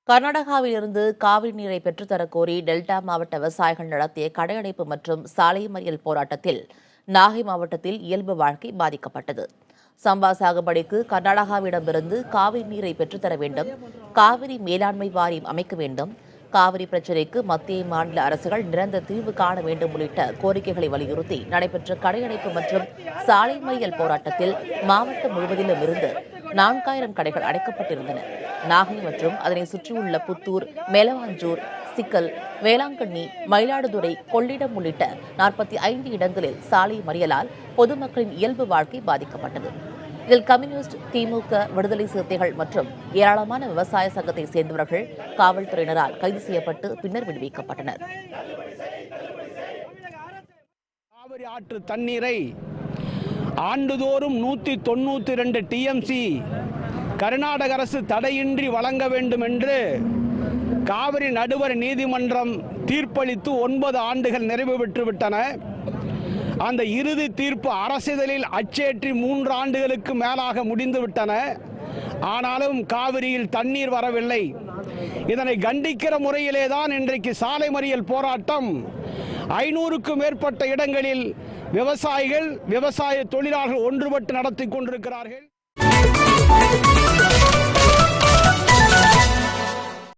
கர்நாடகாவிலிருந்து காவிரி நீரை பெற்றுத்தரக் கோரி டெல்டா மாவட்ட விவசாயிகள் நடத்திய கடையடைப்பு மற்றும் சாலை மறியல் போராட்டத்தில் நாகை மாவட்டத்தில் இயல்பு வாழ்க்கை பாதிக்கப்பட்டது. சம்பா சாகுபடிக்கு கர்நாடகாவிடமிருந்து காவிரி நீரை பெற்றுத்தர வேண்டும், காவிரி மேலாண்மை வாரியம் அமைக்க வேண்டும், காவிரி பிரச்சினைக்கு மத்திய மாநில அரசுகள் நிரந்தர தீர்வு காண வேண்டும் உள்ளிட்ட கோரிக்கைகளை வலியுறுத்தி நடைபெற்ற கடையடைப்பு மற்றும் சாலை மறியல் போராட்டத்தில் மாவட்டம் முழுவதிலும் இருந்து 4000 கடைகள் அடைக்கப்பட்டிருந்தன. நாகை மற்றும் அதனை சுற்றியுள்ள புத்தூர், மேலவாஞ்சூர், சிக்கல், வேளாங்கண்ணி, மயிலாடுதுறை, கொள்ளிடம் உள்ளிட்ட 45 இடங்களில் சாலை மறியலால் பொதுமக்களின் இயல்பு வாழ்க்கை பாதிக்கப்பட்டது. இதில் கம்யூனிஸ்ட், திமுக, விடுதலை சிறுத்தைகள் மற்றும் ஏராளமான விவசாய சங்கத்தை சேர்ந்தவர்கள் காவல்துறையினரால் கைது செய்யப்பட்டு பின்னர் விடுவிக்கப்பட்டனர். காவிரி ஆற்று தண்ணீரை ஆண்டுதோறும் 192 டிஎம்சி கர்நாடக அரசு தடையின்றி வழங்க வேண்டும் என்று காவிரி நடுவர் நீதிமன்றம் தீர்ப்பளித்து 9 ஆண்டுகள் நிறைவு பெற்றுவிட்டன. அந்த இறுதி தீர்ப்பு அரசிதழில் அச்சேற்றி 3 ஆண்டுகளுக்கு மேலாக முடிந்துவிட்டன. ஆனாலும் காவிரியில் தண்ணீர் வரவில்லை. இதனை கண்டிக்கிற முறையிலேதான் இன்றைக்கு சாலை மறியல் போராட்டம் 500க்கும் மேற்பட்ட இடங்களில் விவசாயிகள், விவசாய தொழிலாளர்கள் ஒன்றுபட்டு நடத்தி கொண்டிருக்கிறார்கள்.